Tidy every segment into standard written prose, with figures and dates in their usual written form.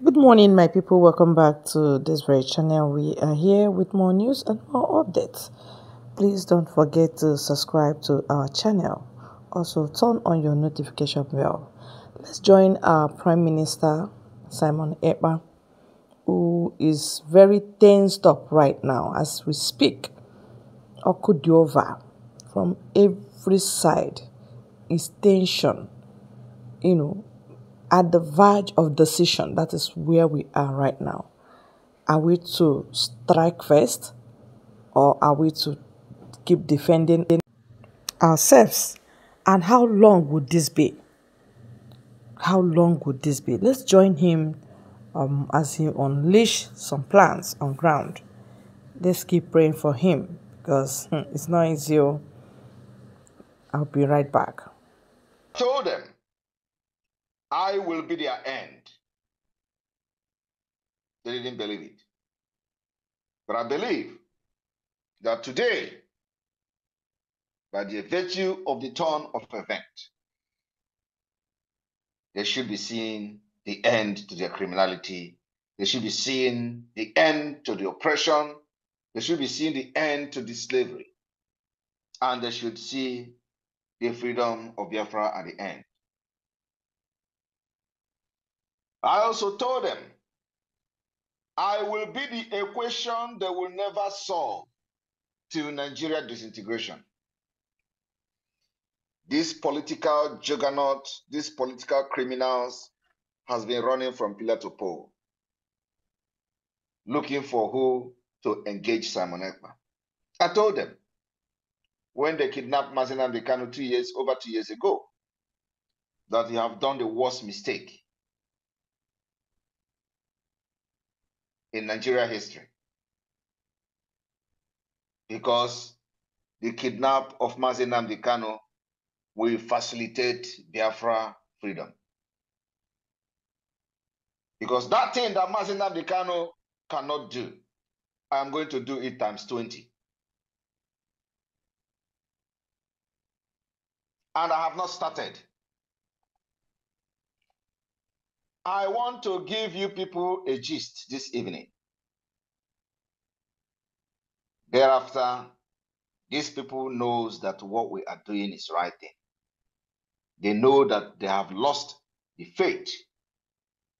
Good morning, my people. Welcome back to this very channel. We are here with more news and more updates. Please don't forget to subscribe to our channel. Also, turn on your notification bell. Let's join our Prime Minister, Simon Ekpa, who is very tensed up right now as we speak. Okudiova from every side is tension, you know, at the verge of decision. That is where we are right now. Are we to strike first, or are we to keep defending ourselves? And how long would this be? How long would this be? Let's join him as he unleash some plans on ground. Let's keep praying for him because it's not easy. I'll be right back. Told them, I will be their end. They didn't believe it. But I believe that today, by the virtue of the turn of event, they should be seeing the end to their criminality. They should be seeing the end to the oppression. They should be seeing the end to the slavery. And they should see the freedom of Biafra at the end. I also told them, I will be the equation they will never solve till Nigeria disintegration. This political juggernaut, these political criminals has been running from pillar to pole, looking for who to engage Simon Ekpa. I told them when they kidnapped Mazi Nnamdi Kanu over 2 years ago, that you have done the worst mistake in Nigeria history, because the kidnap of Mazi Nnamdi Kanu will facilitate Biafra freedom. Because that thing that Mazi Nnamdi Kanu cannot do, I am going to do it times 20. And I have not started. I want to give you people a gist this evening. Thereafter, these people knows that what we are doing is right thing. They know that they have lost the faith.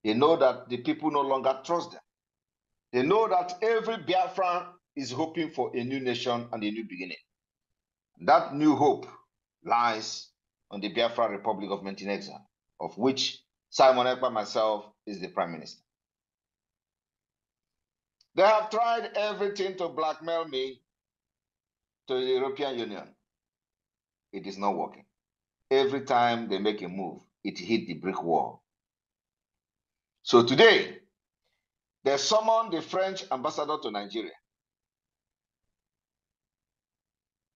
They know that the people no longer trust them. They know that every Biafran is hoping for a new nation and a new beginning. That new hope lies on the Biafra Republic of Men in Exile, of which Simon Ekpa myself is the Prime Minister. They have tried everything to blackmail me to the European Union. It is not working. Every time they make a move, it hit the brick wall. So today, they summoned the French ambassador to Nigeria.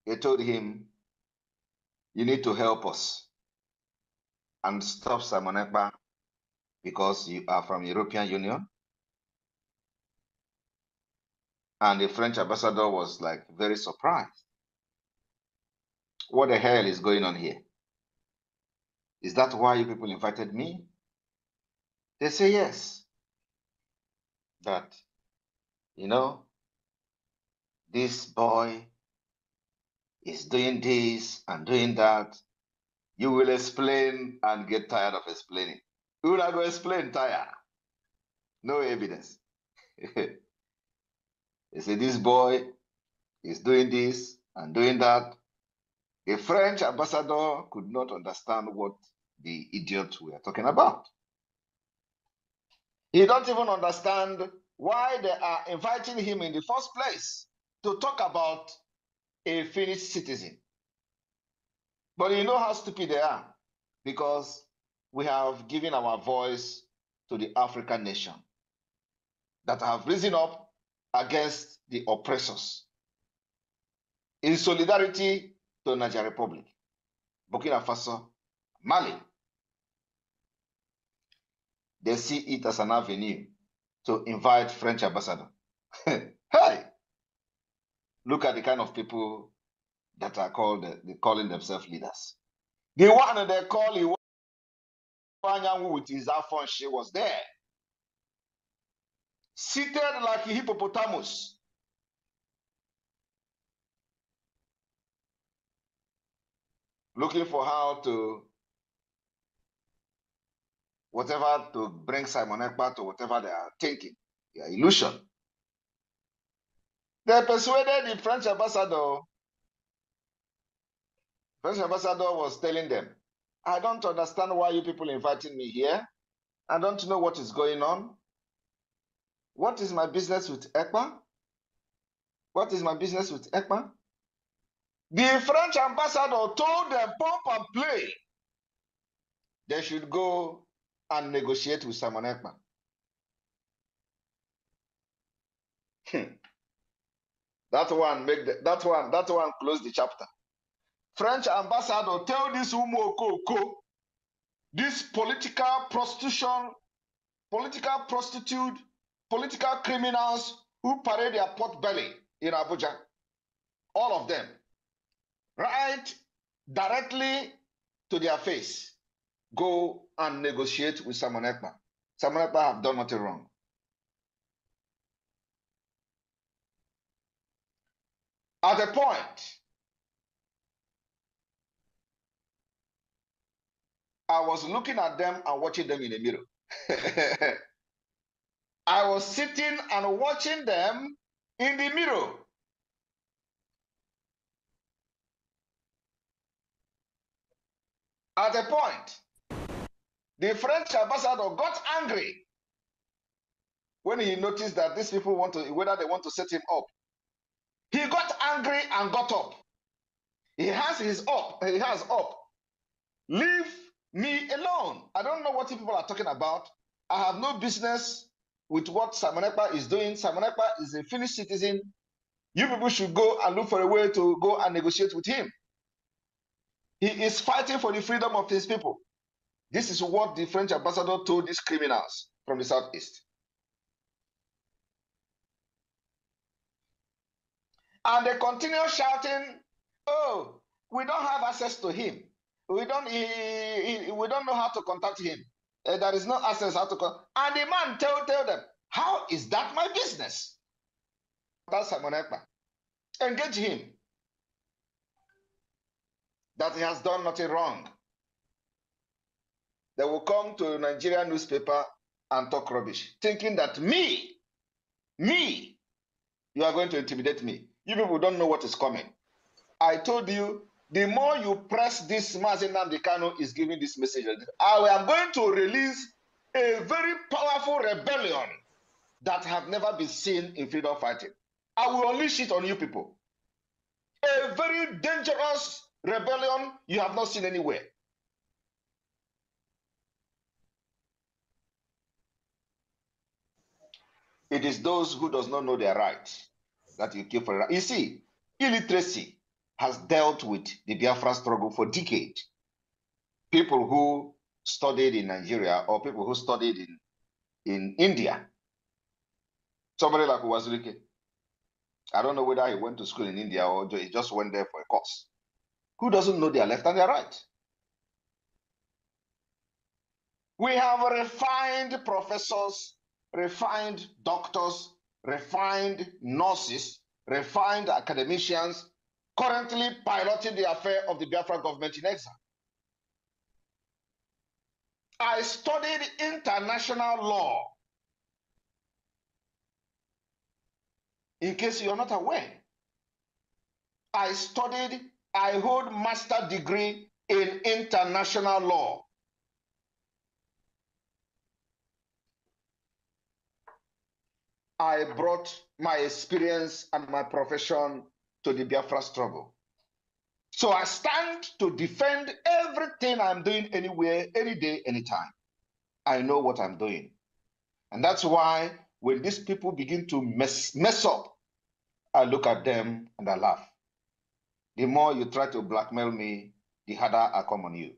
They told him, you need to help us and stop Simon Ekpa because you are from the European Union. And the French ambassador was like very surprised. What the hell is going on here? Is that why you people invited me? They say yes. That, you know, this boy is doing this and doing that. You will explain and get tired of explaining. You will not go explain tire. No evidence. They say this boy is doing this and doing that. The French ambassador could not understand what the idiot we are talking about. He don't even understand why they are inviting him in the first place to talk about a Finnish citizen. But you know how stupid they are, because we have given our voice to the African nation that have risen up against the oppressors in solidarity to Niger Republic, Burkina Faso, Mali. They see it as an avenue to invite French ambassador. Hey, look at the kind of people that are calling themselves leaders. The one they call Iwanyanwu with his Afon, she was there. seated like a hippopotamus, looking for how to, whatever to bring Simon Ekpa to whatever they are thinking, their illusion. They persuaded the French ambassador. French ambassador was telling them, I don't understand why you people inviting me here. I don't know what is going on. What is my business with Ekpa? What is my business with Ekpa? The French ambassador told them, pump and play, they should go and negotiate with Simon Ekpa. That one close the chapter. French ambassador tell this Umokoko, this political prostitute, political criminals who parade their pot belly in Abuja, all of them, right directly to their face, go and negotiate with Simon Ekpa. Simon Ekpa have done nothing wrong. At a point, I was looking at them and watching them in the mirror. I was sitting and watching them in the mirror. At a point, the French ambassador got angry when he noticed that these people whether they want to set him up. He got angry and got up. He has up. Leave me alone. I don't know what people are talking about. I have no business with what Simon Ekpa is doing. Simon Ekpa is a Finnish citizen. You people should go and look for a way to go and negotiate with him. He is fighting for the freedom of his people. This is what the French ambassador told these criminals from the southeast. And they continue shouting, oh, we don't have access to him. We don't know how to contact him. There is no access how to contact. And the man tell them, how is that my business? That's Simon Ekpa. Engage him. That he has done nothing wrong. They will come to a Nigerian newspaper and talk rubbish, thinking that me, you are going to intimidate me. You people don't know what is coming. I told you, the more you press this, Mazi Nnamdi Kanu is giving this message. I am going to release a very powerful rebellion that have never been seen in freedom fighting. I will unleash it on you people. A very dangerous rebellion you have not seen anywhere. It is those who does not know their rights that you kill for right. You see, illiteracy has dealt with the Biafra struggle for decades. People who studied in Nigeria or people who studied in India. Somebody like Uwazirike. I don't know whether he went to school in India or he just went there for a course. Who doesn't know their left and their right? We have refined professors, refined doctors, refined nurses, refined academicians, currently piloting the affair of the Biafra government in exile. I studied international law. In case you're not aware, I hold master degree in international law. I brought my experience and my profession to the Biafra struggle. So I stand to defend everything I'm doing anywhere, any day, anytime. I know what I'm doing. And that's why when these people begin to mess up, I look at them and I laugh. The more you try to blackmail me, the harder I come on you.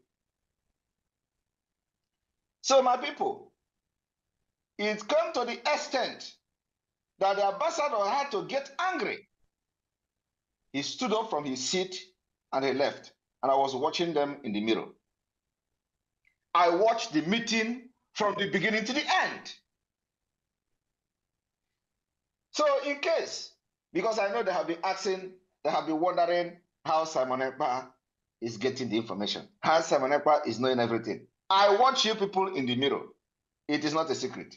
So my people, it came to the extent that the ambassador had to get angry. He stood up from his seat and he left. And I was watching them in the mirror. I watched the meeting from the beginning to the end. So in case, because I know they have been asking, they have been wondering how Simon Ekpa is getting the information, how Simon Ekpa is knowing everything. I want you people in the mirror. It is not a secret.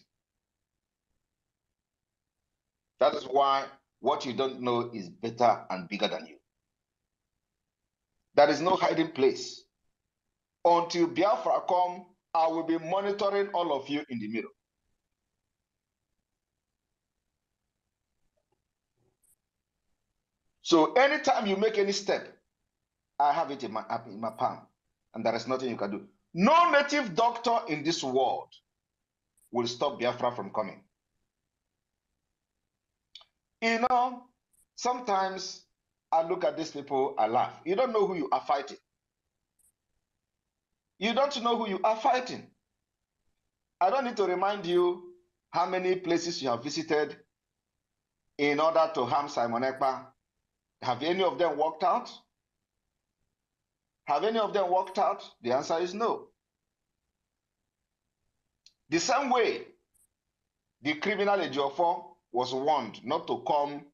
That is why what you don't know is better and bigger than you. There is no hiding place. Until Biafra come, I will be monitoring all of you in the mirror. So anytime you make any step, I have it in my palm, and there is nothing you can do. No native doctor in this world will stop Biafra from coming. You know, sometimes I look at these people, I laugh. You don't know who you are fighting. You don't know who you are fighting. I don't need to remind you how many places you have visited in order to harm Simon Ekpa. Have any of them worked out? Have any of them worked out? The answer is no. The same way the criminal Ejiofor was warned not to come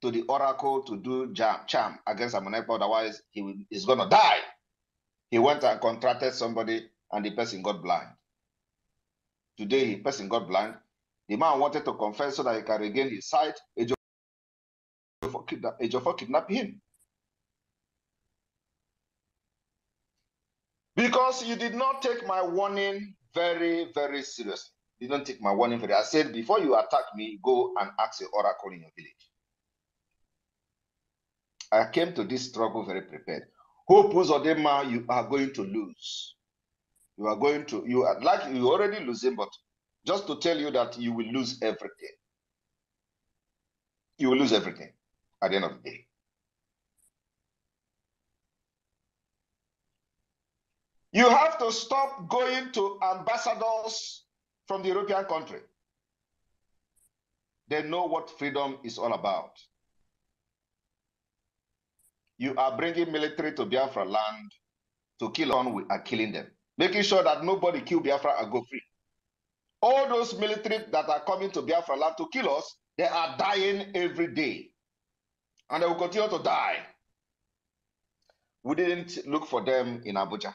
to the oracle to do charm against Simon Ekpa, otherwise he's going to die. He went and contracted somebody and the person got blind. Today, the person got blind. The man wanted to confess so that he can regain his sight. Ejiofor kidnapped him. Because you did not take my warning very, very seriously. You don't take my warning very. I said, before you attack me, go and ask the oracle in your village. I came to this struggle very prepared. Hope Uzodema, you are going to lose. You are going to, you are like you already losing, but just to tell you that you will lose everything. You will lose everything at the end of the day. You have to stop going to ambassadors from the European country. They know what freedom is all about. You are bringing military to Biafra land to kill on, we are killing them. Making sure that nobody kill Biafra and go free. All those military that are coming to Biafra land to kill us, they are dying every day. And they will continue to die. We didn't look for them in Abuja.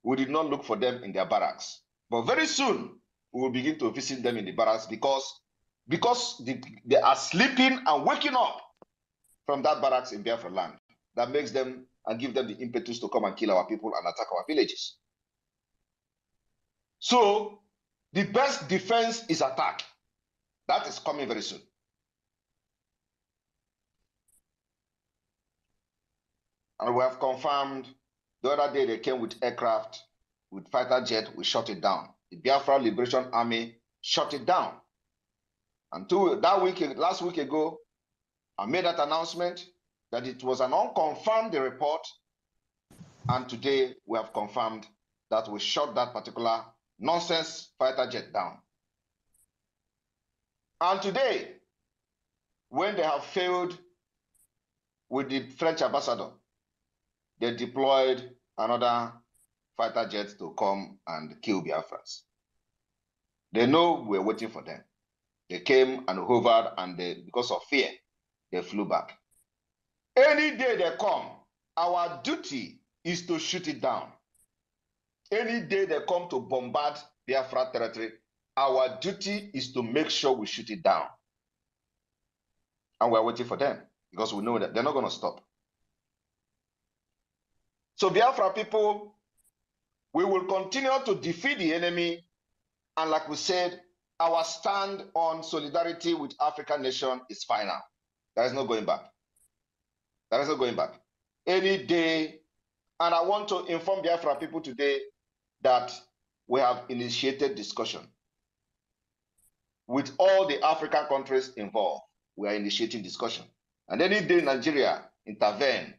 We did not look for them in their barracks. But very soon, we will begin to visit them in the barracks because they are sleeping and waking up from that barracks in Biafra land. That makes them and give them the impetus to come and kill our people and attack our villages. So, the best defense is attack. That is coming very soon. And we have confirmed, the other day they came with aircraft, with fighter jet, we shot it down. The Biafra Liberation Army shot it down. And last week ago, I made that announcement that it was an unconfirmed report. And today we have confirmed that we shot that particular nonsense fighter jet down. And today, when they have failed with the French ambassador, they deployed another fighter jet to come and kill Biafrans. They know we're waiting for them. They came and hovered, and because of fear, they flew back. Any day they come, our duty is to shoot it down. Any day they come to bombard Biafra territory, our duty is to make sure we shoot it down. And we're waiting for them because we know that they're not going to stop. So Biafra people, we will continue to defeat the enemy. And like we said, our stand on solidarity with African nation is final. There is no going back. There is no going back. Any day, and I want to inform Biafra people today that we have initiated discussion with all the African countries involved. We are initiating discussion. And any day Nigeria intervene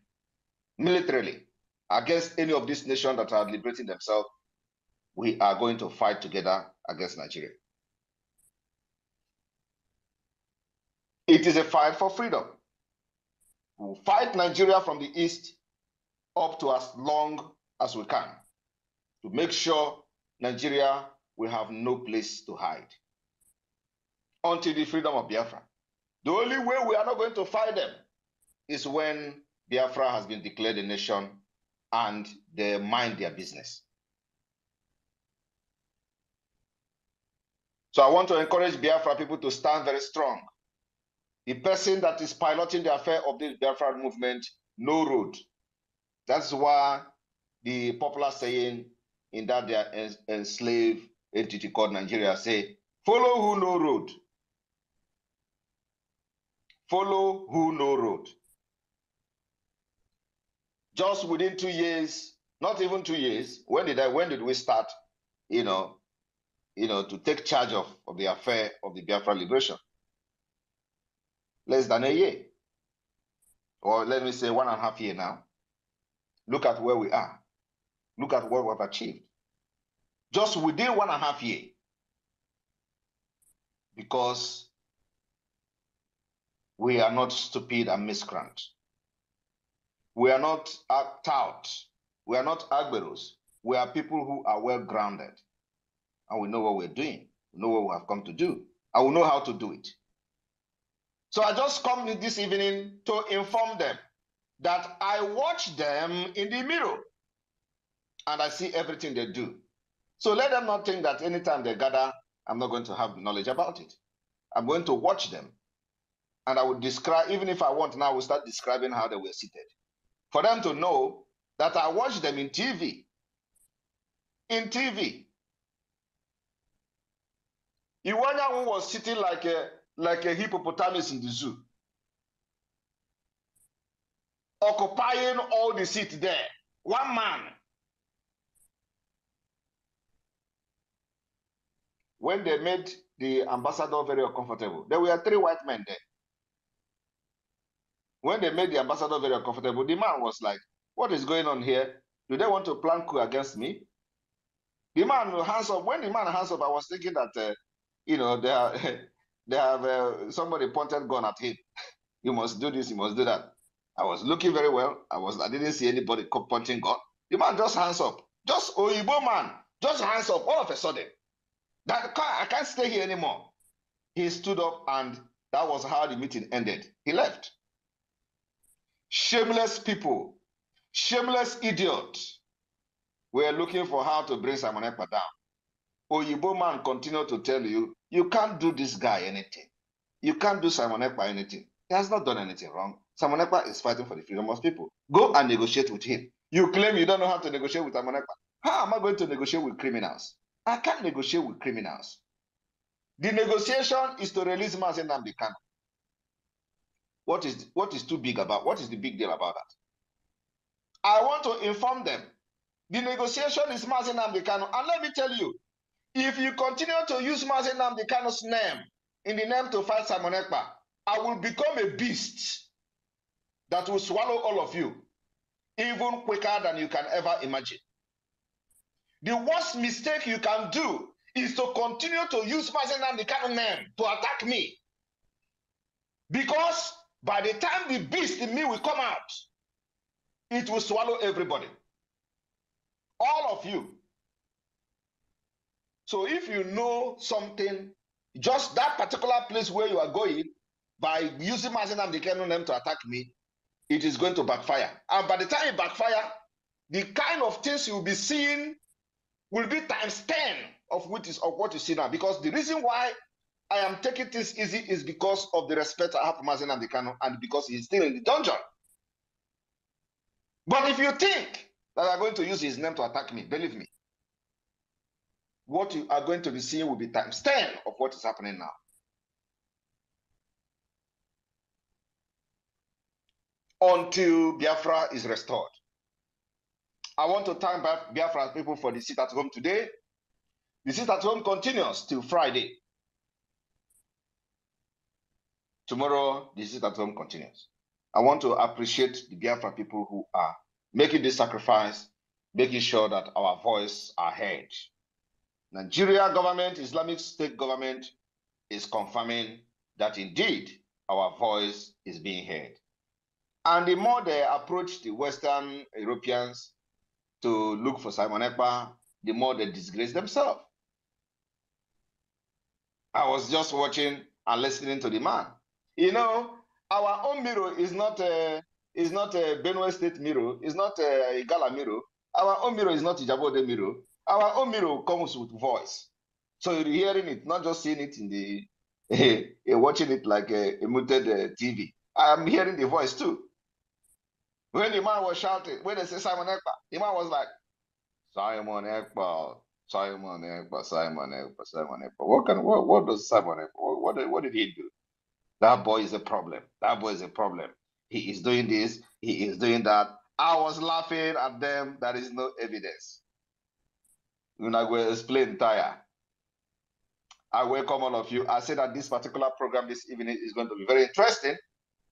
militarily against any of these nations that are liberating themselves, we are going to fight together against Nigeria. It is a fight for freedom. We will fight Nigeria from the east up to as long as we can to make sure Nigeria will have no place to hide until the freedom of Biafra. The only way we are not going to fight them is when Biafra has been declared a nation and they mind their business. So I want to encourage Biafra people to stand very strong. The person that is piloting the affair of this Biafra movement, no road. That's why the popular saying in that they are enslaved entity called Nigeria say, follow who no road. Follow who no road. Just within 2 years, not even 2 years, when did we start, to take charge of the affair of the Biafra liberation? Less than a year. Or let me say 1.5 years now. Look at where we are. Look at what we've achieved. Just within 1.5 years. Because we are not stupid and miscreants. We are not touts. We are not agberos. We are people who are well grounded. And we know what we're doing. We know what we have come to do. And we know how to do it. So I just come this evening to inform them that I watch them in the mirror and I see everything they do. So let them not think that anytime they gather, I'm not going to have knowledge about it. I'm going to watch them. And I will describe, even if I want now, I will start describing how they were seated. For them to know that I watch them in TV. In TV. Iwanya was sitting like a hippopotamus in the zoo. Occupying all the seats there. One man. When they made the ambassador very uncomfortable, there were 3 white men there. When they made the ambassador very uncomfortable, the man was like, what is going on here? Do they want to plan coup against me? The man hands up. When the man hands up, I was thinking that, they have somebody pointed gun at him. You must do this, you must do that. I was looking very well. I didn't see anybody pointing gun. The man just hands up. Just Oyibo man, just hands up all of a sudden. I can't stay here anymore. He stood up and that was how the meeting ended. He left. Shameless people, shameless idiots were looking for how to bring Simon Ekpa down. Oyibo man continued to tell you, you can't do this guy anything. You can't do Simon Ekpa anything. He has not done anything wrong. Simon Ekpa is fighting for the freedom of people. Go and negotiate with him. You claim you don't know how to negotiate with Simon Ekpa. How am I going to negotiate with criminals? I can't negotiate with criminals. The negotiation is to release Mazi Nnamdi Kanu. What is too big about? What is the big deal about that? I want to inform them. The negotiation is Mazi Nnamdi Kanu. And let me tell you, if you continue to use Mazi Nnamdi Kanu's name in the name to fight Simon Ekpa, I will become a beast that will swallow all of you, even quicker than you can ever imagine. The worst mistake you can do is to continue to use Mazi Nnamdi Kanu name to attack me. Because by the time the beast in me will come out, it will swallow everybody. All of you. So if you know something, just that particular place where you are going, by using Mazi Nnamdi Kanu name to attack me, it is going to backfire. And by the time it backfire, the kind of things you will be seeing will be times 10 of what you see now. Because the reason why I am taking this easy is because of the respect I have for Mazi Nnamdi Kanu and because he's still in the dungeon. But if you think that I'm going to use his name to attack me, believe me, what you are going to be seeing will be times 10 of what is happening now. Until Biafra is restored. I want to thank Biafra people for the sit at home today. The sit at home continues till Friday. Tomorrow, the sit at home continues. I want to appreciate the Biafra people who are making this sacrifice, making sure that our voice are heard. Nigeria government, Islamic State government is confirming that indeed our voice is being heard. And the more they approach the Western Europeans to look for Simon Ekpa, the more they disgrace themselves. I was just watching and listening to the man. You know, our own mirror is not a Benue State mirror, it's not a Igala mirror. Our own mirror is not Ijabode mirror. Our own mirror comes with voice. So you're hearing it, not just seeing it in the watching it like a muted TV. I am hearing the voice too. When the man was shouting, when they say Simon Ekpa, the man was like, Simon Ekpa, Simon Ekpa, Simon Ekpa, Simon Ekpa. What does Simon Ekpa, what did he do? That boy is a problem. That boy is a problem. He is doing this, he is doing that. I was laughing at them. There is no evidence. We're not going to explain tire. I welcome all of you. I say that this particular program this evening is going to be very interesting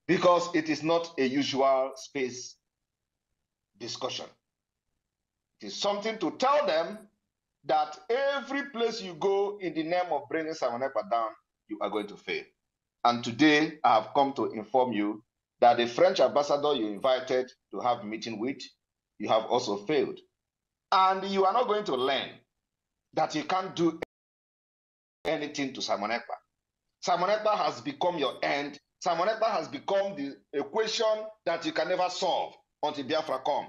because it is not a usual space discussion. It is something to tell them that every place you go in the name of bringing Simon Ekpa down, you are going to fail. And today I have come to inform you that the French ambassador you invited to have a meeting with, you have also failed. And you are not going to learn that you can't do anything to Simon Ekpa. Simon Ekpa has become your end. Simon Ekpa has become the equation that you can never solve until Biafra come.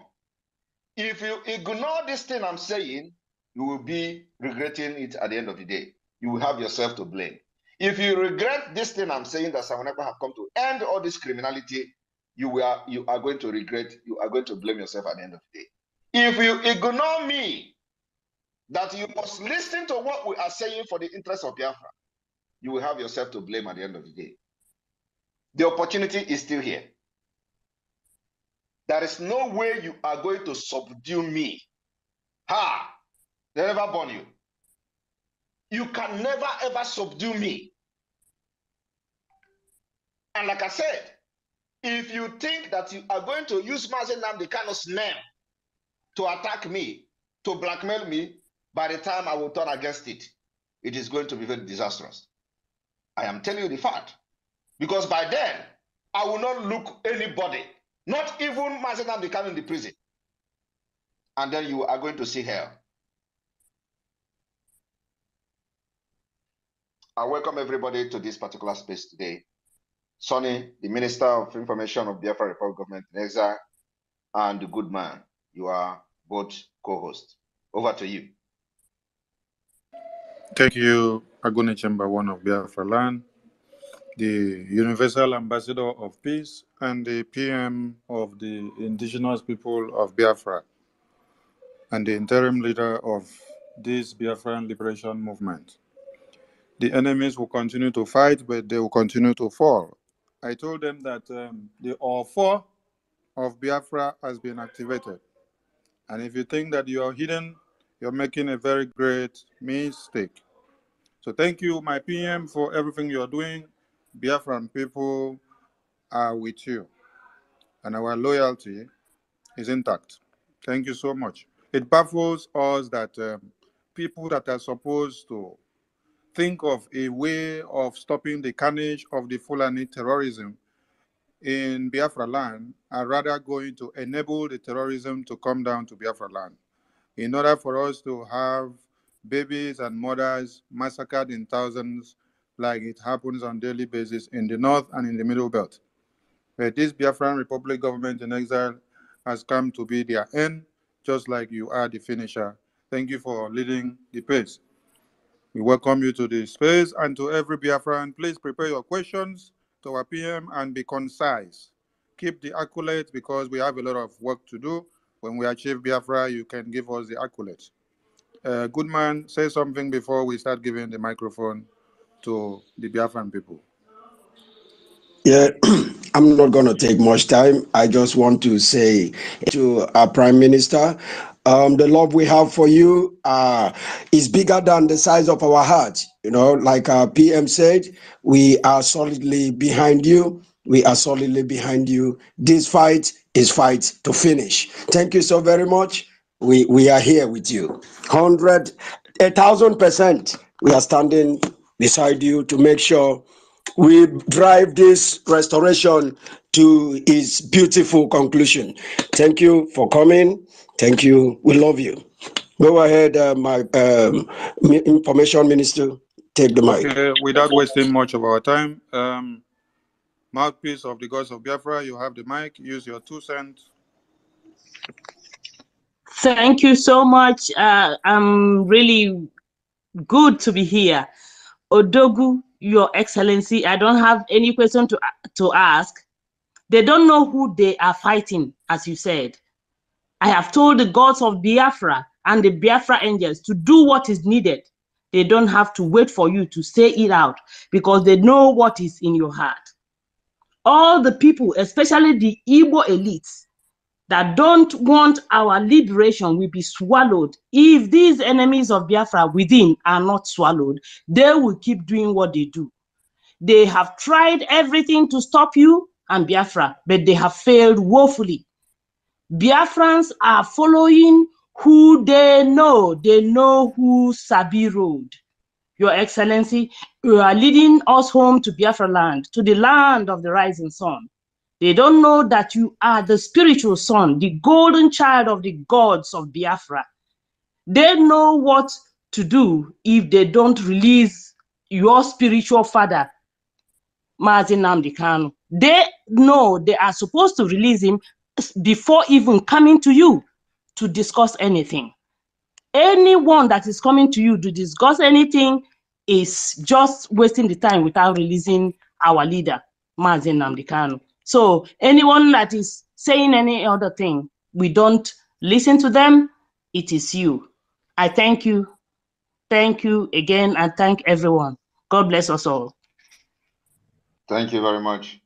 If you ignore this thing I'm saying, you will be regretting it at the end of the day. You will have yourself to blame. If you regret this thing I'm saying that Simon Ekpa have come to end all this criminality, you are going to regret, you are going to blame yourself at the end of the day. If you ignore me, that you must listen to what we are saying for the interest of Biafra, you will have yourself to blame at the end of the day. The opportunity is still here. There is no way you are going to subdue me. Ha! They never born you. You can never ever subdue me. And like I said, if you think that you are going to use Mazi Nnamdi Kanu's name to attack me, to blackmail me, by the time I will turn against it, it is going to be very disastrous. I am telling you the fact. Because by then, I will not look anybody, not even Mazi Nnamdi Kanu in the prison. And then you are going to see hell. I welcome everybody to this particular space today. Sonny, the Minister of Information of Biafra Republic Government in Exile, and the good man, you are both co-hosts. Over to you. Thank you, Agone Chamber 1 of Biafra Land, the Universal Ambassador of Peace, and the PM of the Indigenous People of Biafra, and the interim leader of this Biafran Liberation Movement. The enemies will continue to fight, but they will continue to fall. I told them that the offer of Biafra has been activated. And if you think that you are hidden, you're making a very great mistake. So thank you, my PM, for everything you're doing. Biafran people are with you. And our loyalty is intact. Thank you so much. It baffles us that people that are supposed to think of a way of stopping the carnage of the Fulani terrorism in Biafra land are rather going to enable the terrorism to come down to Biafra land in order for us to have babies and mothers massacred in thousands like it happens on a daily basis in the north and in the middle belt. But this Biafran Republic government in exile has come to be their end, just like you are the finisher. Thank you for leading the pace. We welcome you to the space, and to every Biafran, please prepare your questions to our PM and be concise. Keep the accolades because we have a lot of work to do. When we achieve Biafra, you can give us the accolades. Good man, say something before we start giving the microphone to the Biafran people. Yeah, I'm not going to take much time. I just want to say to our Prime Minister, the love we have for you is bigger than the size of our heart. You know, like our PM said, we are solidly behind you. We are solidly behind you. This fight is fight to finish. Thank you so very much. We are here with you. 1,000%. We are standing beside you to make sure we drive this restoration to its beautiful conclusion. Thank you for coming. Thank you. We love you. Go ahead, my information minister. Take the mic. Okay, without wasting much of our time, Mouthpiece of the gods of Biafra, you have the mic. Use your 2 cents. Thank you so much. I'm really good to be here. Odogu, Your Excellency, I don't have any question to ask. They don't know who they are fighting, as you said. I have told the gods of Biafra and the Biafra angels to do what is needed. They don't have to wait for you to say it out because they know what is in your heart. All the people, especially the Igbo elites, that don't want our liberation will be swallowed. If these enemies of Biafra within are not swallowed, they will keep doing what they do. They have tried everything to stop you and Biafra, but they have failed woefully. Biafrans are following who they know. They know who Sabi road. Your Excellency, you are leading us home to Biafra land, to the land of the rising sun. They don't know that you are the spiritual son, the golden child of the gods of Biafra. They know what to do if they don't release your spiritual father, Mazi Nnamdi Kanu. They know they are supposed to release him before even coming to you to discuss anything. Anyone that is coming to you to discuss anything is just wasting the time without releasing our leader, Mazi Nnamdi Kanu. So anyone that is saying any other thing, we don't listen to them. It is you. I thank you. Thank you again, and thank everyone. God bless us all. Thank you very much.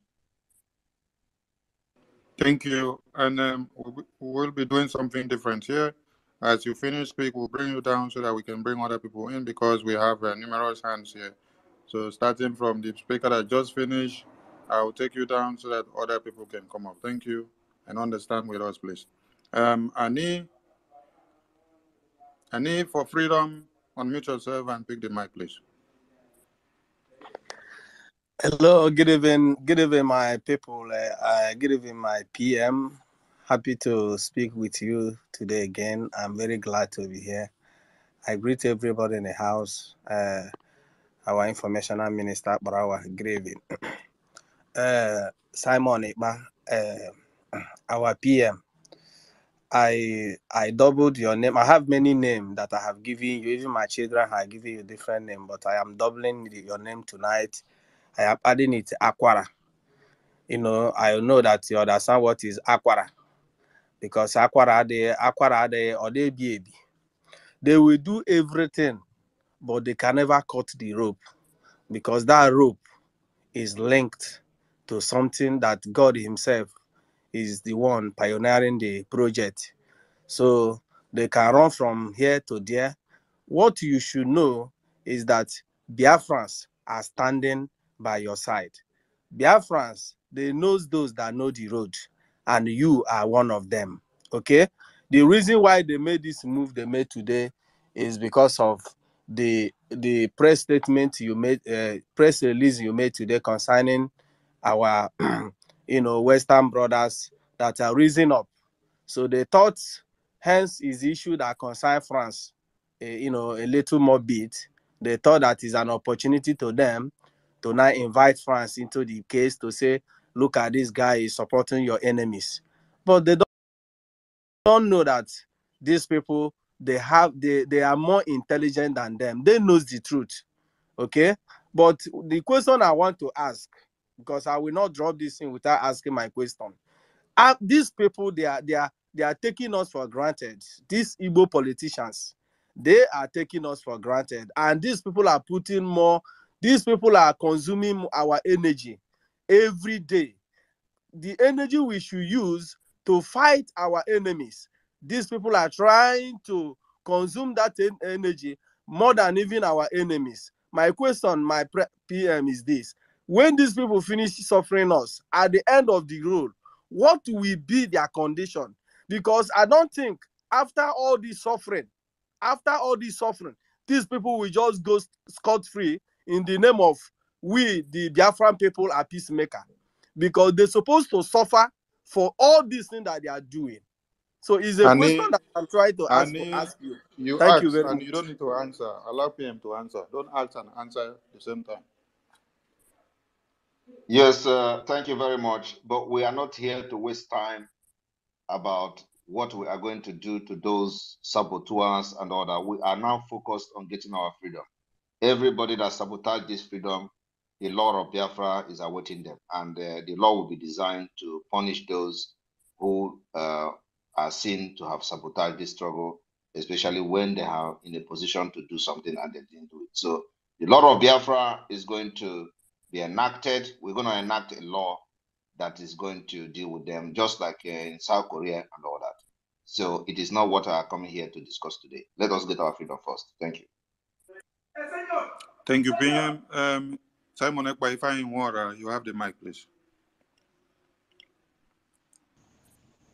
Thank you. And we'll be doing something different here. As you finish speak, we'll bring you down so that we can bring other people in because we have numerous hands here. So starting from the speaker that just finished, I will take you down so that other people can come up. Thank you. And understand with us, please. Ani, for freedom, unmute yourself and pick the mic, please. Hello, good evening, my people. Good evening, my PM. Happy to speak with you today again. I'm very glad to be here. I greet everybody in the house. Our informational minister, Barawa, good evening. Simon Ekpa, our PM. I doubled your name. I have many names that I have given you. Even my children have given you different name, but I am doubling your name tonight. I am adding it Aquara. You know, I know that you understand what is Aquara. Because Aquara, or they baby. They will do everything, but they can never cut the rope. Because that rope is linked to something that God himself is the one pioneering the project. So they can run from here to there. What you should know is that Biafrans are standing by your side. Biafrans, they know those that know the road, and you are one of them. Okay? The reason why they made this move they made today is because of the press statement you made, press release you made today concerning our Western brothers that are rising up. So they thought, hence is the issue that concern France, a little more bit. They thought that is an opportunity to them to now invite France into the case to say, look at this guy is supporting your enemies. But they don't know that these people, they are more intelligent than them. They know the truth. Okay? But the question I want to ask, because I will not drop this in without asking my question. These people, they are taking us for granted. These Igbo politicians, they are taking us for granted. And these people are these people are consuming our energy every day. The energy we should use to fight our enemies, these people are trying to consume that energy more than even our enemies. My question, my PM is this. When these people finish suffering us, at the end of the road, what will be their condition? Because I don't think after all this suffering, these people will just go scot-free in the name of we, the Biafran people, are peacemaker. Because they're supposed to suffer for all these things that they are doing. So it's a question that I'm trying to ask you. You Thank ask, you very and much. you don't need to answer. Allow PM to answer. Don't ask and answer at the same time. Yes, thank you very much. But we are not here to waste time about what we are going to do to those saboteurs and all that. We are now focused on getting our freedom. Everybody that sabotaged this freedom, the law of Biafra is awaiting them, and the law will be designed to punish those who are seen to have sabotaged this struggle, especially when they are in a position to do something and they didn't do it. So the law of Biafra is going to be enacted. We're going to enact a law that is going to deal with them, just like in South Korea and all that. So it is not what I are coming here to discuss today. Let us get our freedom first. Thank you. Thank you, PM. Simon Ekpa, if I in water, you have the mic, please.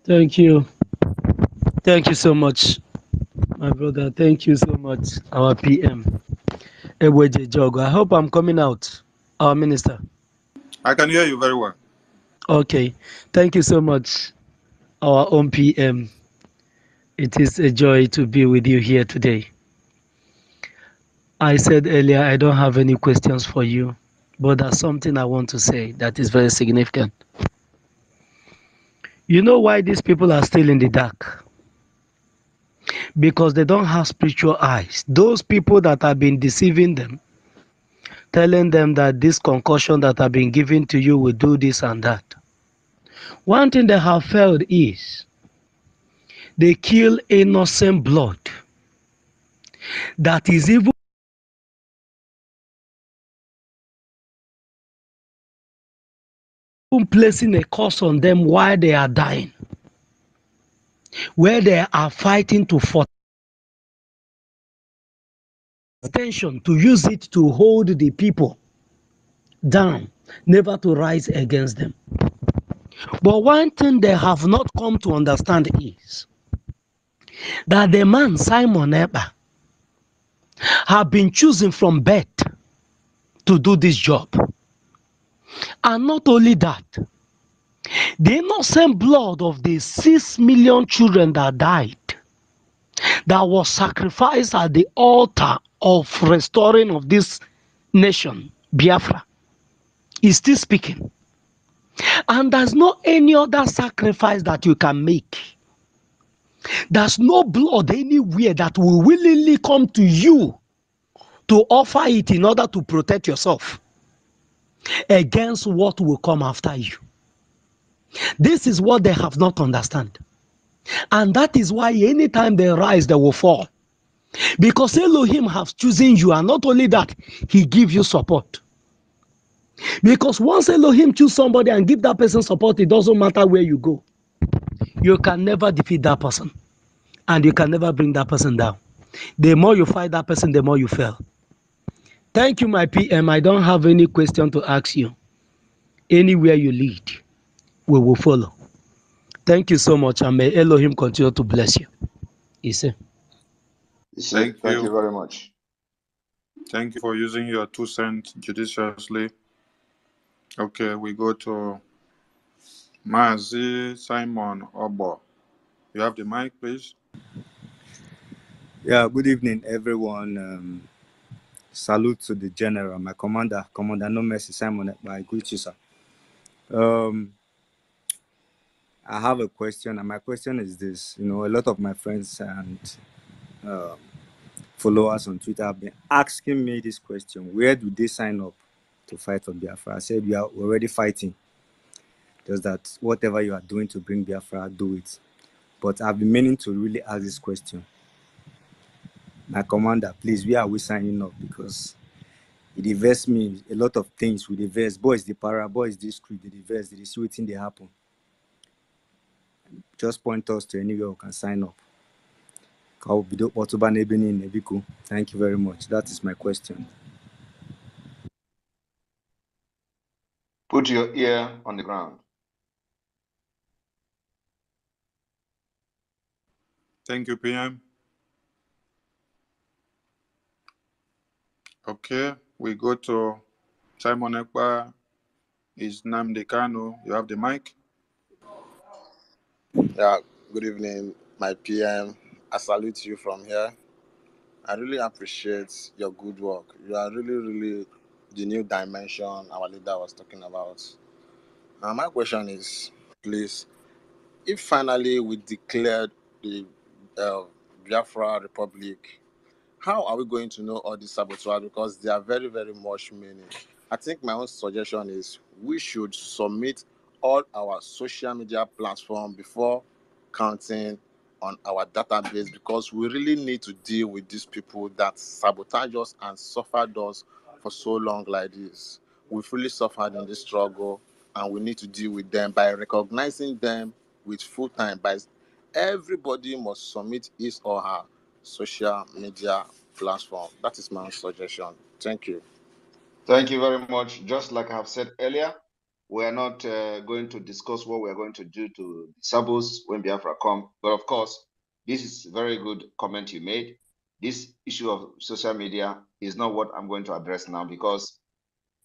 Thank you. Thank you so much, my brother. Thank you so much, our PM. Eweje Jogo. I hope I'm coming out, our minister. I can hear you very well. Okay. Thank you so much, our own PM. It is a joy to be with you here today. I said earlier I don't have any questions for you, but there's something I want to say that is very significant. You know why these people are still in the dark? Because they don't have spiritual eyes. Those people that have been deceiving them, telling them that this concussion that have been given to you will do this and that. One thing they have failed is they kill innocent blood that is even placing a curse on them while they are dying, where they are fighting to force attention to use it to hold the people down, never to rise against them. But one thing they have not come to understand is that the man Simon Ekpa have been chosen from birth to do this job. And not only that, the innocent blood of the 6 million children that died, that was sacrificed at the altar of restoring of this nation, Biafra, is still speaking. And there's no any other sacrifice that you can make. There's no blood anywhere that will willingly come to you to offer it in order to protect yourself against what will come after you. This is what they have not understand. And that is why anytime they rise, they will fall. Because Elohim has chosen you, and not only that, he gives you support. Because once Elohim choose somebody and give that person support, it doesn't matter where you go. You can never defeat that person. And you can never bring that person down. The more you fight that person, the more you fail. Thank you, my PM. I don't have any question to ask you. Anywhere you lead, we will follow. Thank you so much, and may Elohim continue to bless you. Ise. Thank you very much. Thank you for using your 2 cents judiciously. Okay, we go to Mazi Simon Obo. You have the mic, please. Yeah, good evening, everyone. Salute to the general, my commander, Commander No Mercy Simon Ekpa. I greet you, sir. I have a question, and my question is this. You know, a lot of my friends and followers on Twitter have been asking me this question: where do they sign up to fight on Biafra? I said we are already fighting. Just that whatever you are doing to bring Biafra, do it. But I've been meaning to really ask this question. My commander, please, where are we signing up? Because it diverts me a lot of things with the verse. Boys, the para, boys, this street, the verse, the see thing they happen. Just point us to anywhere we can sign up. Thank you very much. That is my question. Put your ear on the ground. Thank you, PM. Okay, we go to Simon Ekpa. Is Namde Kano. You have the mic. Yeah, good evening, my PM. I salute you from here. I really appreciate your good work. You are really, really the new dimension our leader was talking about. My question is, please, if finally we declared the Biafra Republic, how are we going to know all these saboteurs? Because they are very, very much many. I think my own suggestion is we should submit all our social media platforms before counting on our database, because we really need to deal with these people that sabotage us and suffered us for so long like this. We've really suffered in this struggle, and we need to deal with them by recognizing them with full time. By everybody must submit his or her social media platform. That is my suggestion. Thank you. Thank you very much. Just like I have said earlier, we are not going to discuss what we are going to do to Sabos when Biafra come. But of course, this is a very good comment you made. This issue of social media is not what I'm going to address now, because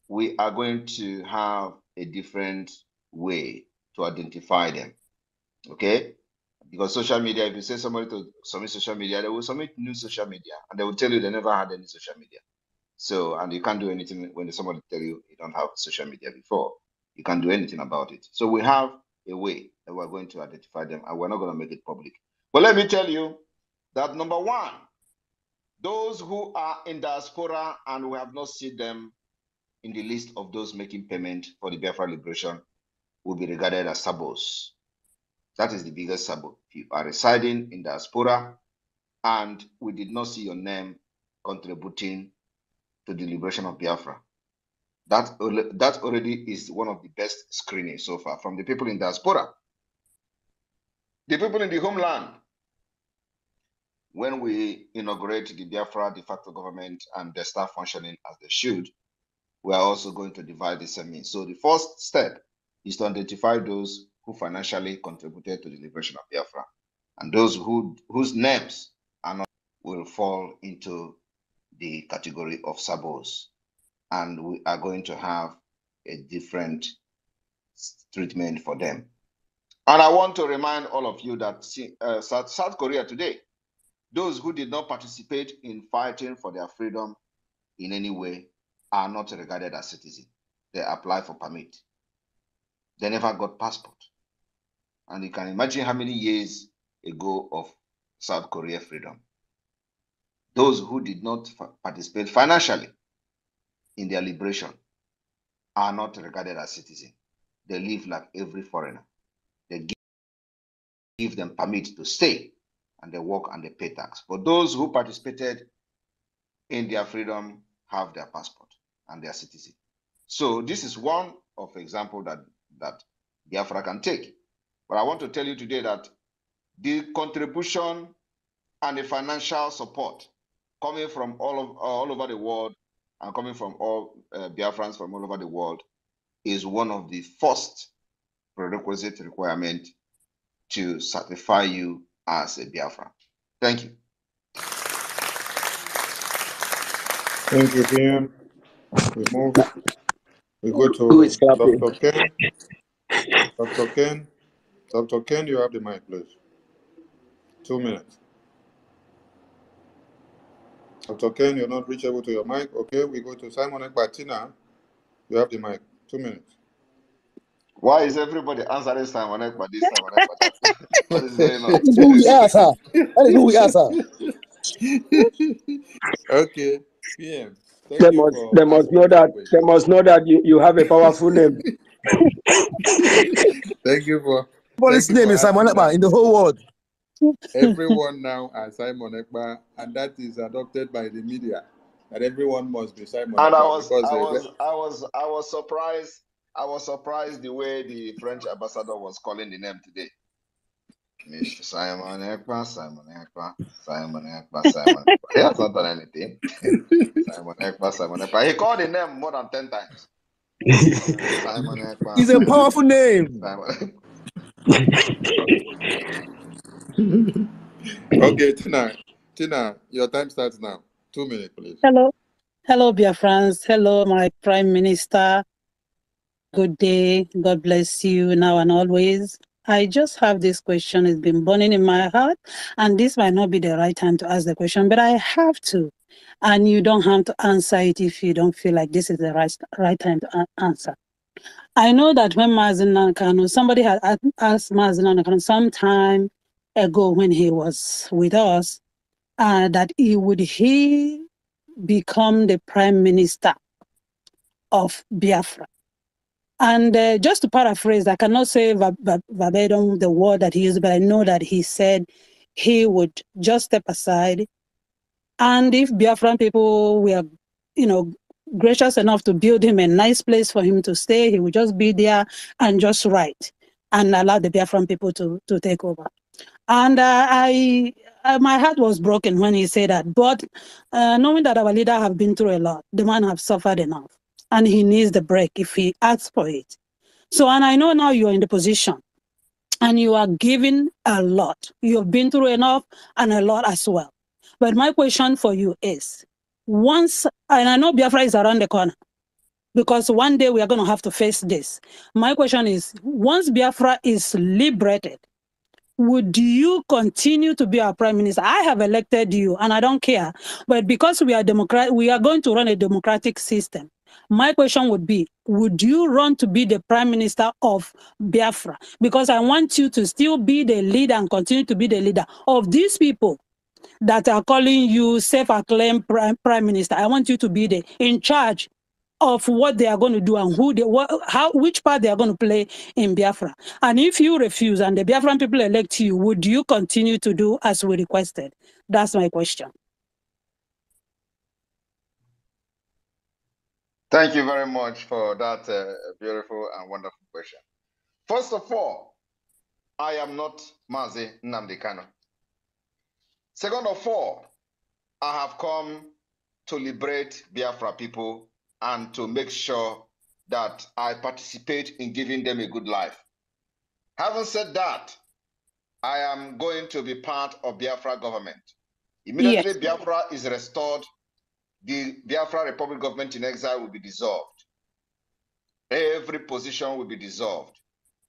we are going to have a different way to identify them. Okay? Because social media, if you say somebody to submit social media, they will submit new social media and they will tell you they never had any social media. So, and you can't do anything when somebody tell you you don't have social media before. You can't do anything about it. So we have a way that we're going to identify them, and we're not going to make it public. But let me tell you that number one, those who are in diaspora and we have not seen them in the list of those making payment for the Biafra liberation will be regarded as sabos. That is the biggest sabo. If you are residing in diaspora and we did not see your name contributing to the liberation of Biafra, that already is one of the best screenings so far from the people in diaspora. The people in the homeland, when we inaugurate the Biafra de facto government and they start functioning as they should, we are also going to divide the same. So the first step is to identify those who financially contributed to the liberation of Biafra, and those whose names are not will fall into the category of sabos, and we are going to have a different treatment for them. And I want to remind all of you that South Korea today, those who did not participate in fighting for their freedom in any way are not regarded as citizens. They apply for permit. They never got passport. And you can imagine how many years ago of South Korea freedom. Those who did not participate financially in their liberation are not regarded as citizens. They live like every foreigner. They give them permit to stay, and they work and they pay tax. But those who participated in their freedom have their passport and they are citizens. So this is one of example that Biafra can take. But I want to tell you today that the contribution and the financial support coming from all over the world and coming from all Biafrans from all over the world is one of the first prerequisite requirement to certify you as a Biafran. Thank you. Thank you, PM. We move. We go to Dr. Ken. Dr. Ken. Dr. Ken, you have the mic, please. 2 minutes. Dr. Ken, you're not reachable to your mic. Okay, we go to Simon Ekpa. Tina, you have the mic. 2 minutes. Why is everybody answering Simon Ekpa this, Simon Ekpa that? What is going on? That is who we are, sir. That is who we are, sir. Okay, PM. They must know that you have a powerful name. Thank you for. Everybody's name is Simon Ekpa in the whole world. Everyone now are Simon Ekpa, and that is adopted by the media. That everyone must be Simon And Ekpa. I was surprised. I was surprised the way the French ambassador was calling the name today. Mr. Simon Ekpa, Simon Ekpa, Simon Ekpa, Simon Ekpa. He has not done anything. Simon Ekpa, Simon Ekpa. He called the name more than 10 times. Simon Ekpa. It's a powerful name. Okay, Tina, your time starts now. 2 minutes, please. Hello, Biafrans. Hello, my Prime Minister. Good day. God bless you now and always. I just have this question. It's been burning in my heart, and this might not be the right time to ask the question, but I have to. And you don't have to answer it if you don't feel like this is the right time to answer. I know that when Mazen Nankano, somebody had asked Mazen Nankano some time ago when he was with us, that would he become the prime minister of Biafra. And just to paraphrase, I cannot say verbatim the word that he used, but I know that he said he would just step aside. And if Biafran people were, gracious enough to build him a nice place for him to stay, he would just be there and just write and allow the Biafran people to take over. And my heart was broken when he said that. But knowing that our leader have been through a lot, the man have suffered enough, and he needs the break if he asks for it. So, and I know now you're in the position, and you are giving a lot. You've been through enough and a lot as well. But my question for you is, once, and I know Biafra is around the corner, because one day we are going to have to face this. My question is, once Biafra is liberated, would you continue to be our prime minister? I have elected you and I don't care. But because we are we are going to run a democratic system. My question would be, would you run to be the prime minister of Biafra? Because I want you to still be the leader and continue to be the leader of these people that are calling you self-acclaimed prime minister. I want you to be in charge of what they are going to do and which part they are going to play in Biafra. And if you refuse and the Biafran people elect you, would you continue to do as we requested? That's my question. Thank you very much for that beautiful and wonderful question. First of all, I am not Mazi Nnamdi Kanu. Second of all, I have come to liberate Biafra people and to make sure that I participate in giving them a good life. Having said that, I am going to be part of Biafra government. Immediately Biafra is restored, the Biafra Republic government in exile will be dissolved. Every position will be dissolved.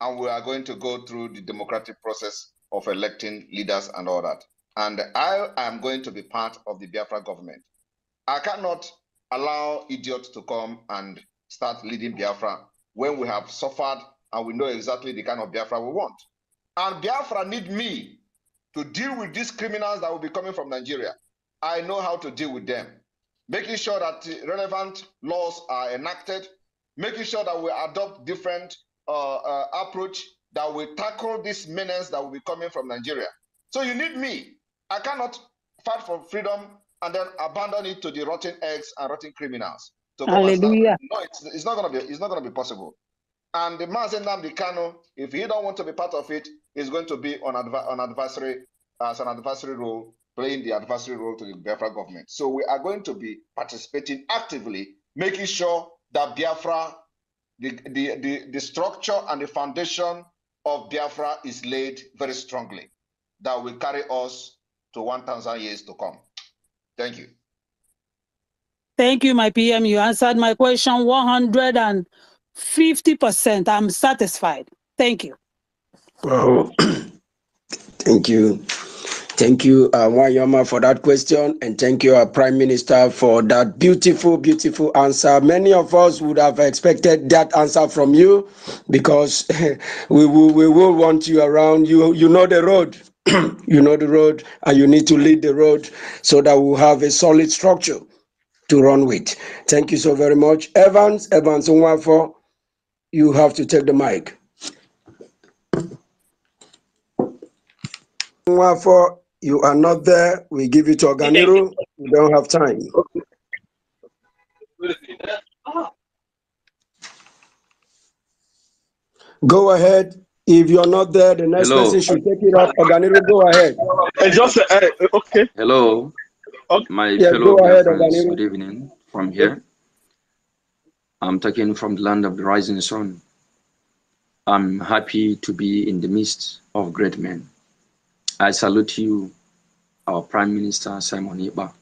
And we are going to go through the democratic process of electing leaders and all that. And I am going to be part of the Biafra government. I cannot allow idiots to come and start leading Biafra when we have suffered and we know exactly the kind of Biafra we want. And Biafra need me to deal with these criminals that will be coming from Nigeria. I know how to deal with them. Making sure that relevant laws are enacted, making sure that we adopt different approach that will tackle this menace that will be coming from Nigeria. So you need me. I cannot fight for freedom and then abandon it to the rotten eggs and rotten criminals to come and start. No, it's not gonna be possible. And the Mazen Nnamdi Kanu, if he don't want to be part of it, is going to be on advisory as an advisory role, playing the advisory role to the Biafra government. So we are going to be participating actively, making sure that Biafra, the structure and the foundation of Biafra is laid very strongly, that will carry us to 1,000 years to come. Thank you. Thank you, my PM. You answered my question 150%. I'm satisfied. Thank you. Well, thank you. Thank you, Wanyama, for that question. And thank you, our Prime Minister, for that beautiful, beautiful answer. Many of us would have expected that answer from you because we will want you around. You know the road. You know the road, and you need to lead the road so that we'll have a solid structure to run with. Thank you so very much. Evans Nwafo, you have to take the mic. Nwafo, you are not there. We give it to Oganiru. We don't have time. Go ahead. If you're not there, the next person should take it up. Oganiru, go ahead. Okay. Hello. Okay. My fellow ahead, friends, good evening from here. I'm talking from the land of the rising sun. I'm happy to be in the midst of great men. I salute you, our Prime Minister Simon Ekpa.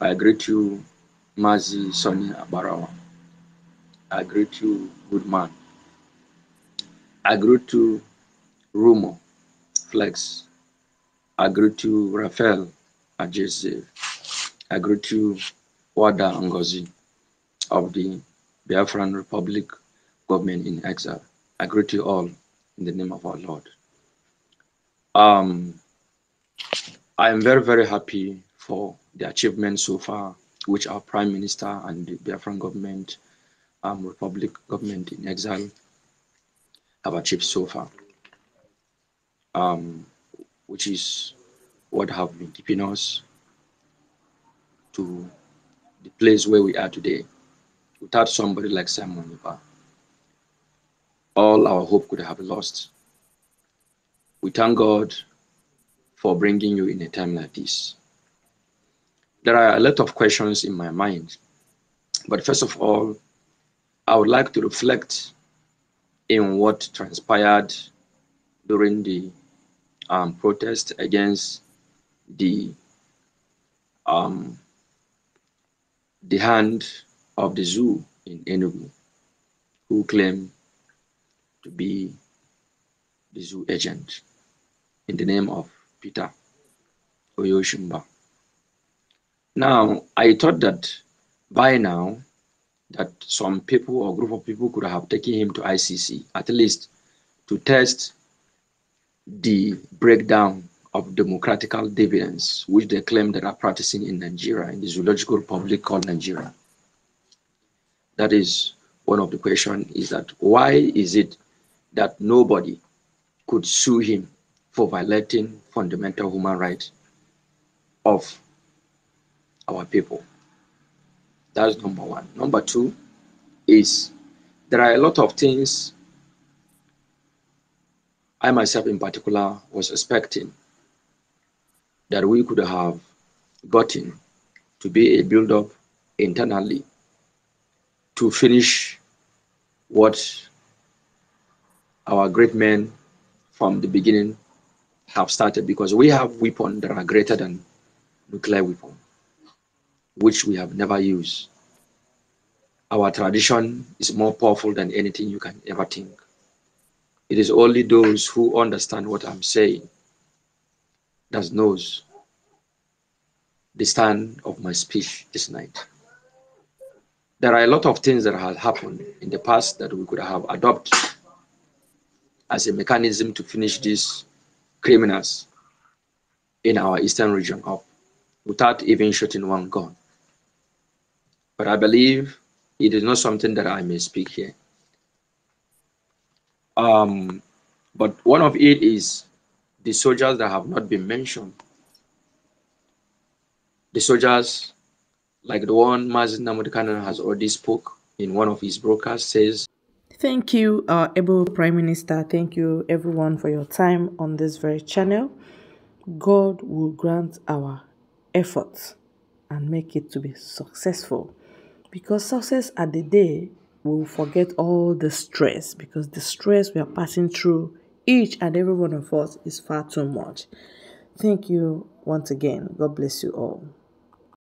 I greet you, Mazi Sonny Abarawa. I greet you, good man. I greet you, Rumo Flex. I greet you, Raphael Ajeze. I greet you, Wada Ngozi of the Biafran Republic government in exile. I greet you all in the name of our Lord. I am very, very happy for the achievements so far, which our Prime Minister and the Biafran government, Republic government in exile have achieved so far, which is what have been keeping us to the place where we are today. Without somebody like Simon Ekpa, all our hope could have lost. We thank God for bringing you in a time like this. There are a lot of questions in my mind, but first of all, I would like to reflect in what transpired during the protest against the um, the hand of the zoo in Enugu, who claim to be the zoo agent in the name of Peter Oyoshimba. Now, I thought that by now that some people or group of people could have taken him to ICC, at least to test the breakdown of democratical dividends, which they claim that are practicing in Nigeria, in the zoological republic called Nigeria. That is one of the questions, is that why is it that nobody could sue him for violating fundamental human rights of our people? That's number one. Number two is there are a lot of things I myself in particular was expecting that we could have gotten to be a build-up internally to finish what our great men from the beginning have started, because we have weapons that are greater than nuclear weapons, which we have never used. Our tradition is more powerful than anything you can ever think. It is only those who understand what I'm saying that knows the stand of my speech this night. There are a lot of things that have happened in the past that we could have adopted as a mechanism to finish these criminals in our eastern region up without even shooting one gun. But I believe it is not something that I may speak here. But one of it is the soldiers that have not been mentioned. The soldiers, like the one Mazin Namudekanan has already spoke in one of his broadcasts, says, Thank you, our able Prime Minister. Thank you, everyone, for your time on this very channel. God will grant our efforts and make it to be successful. Because success at the day, we will forget all the stress, because the stress we are passing through, each and every one of us, is far too much. Thank you once again. God bless you all.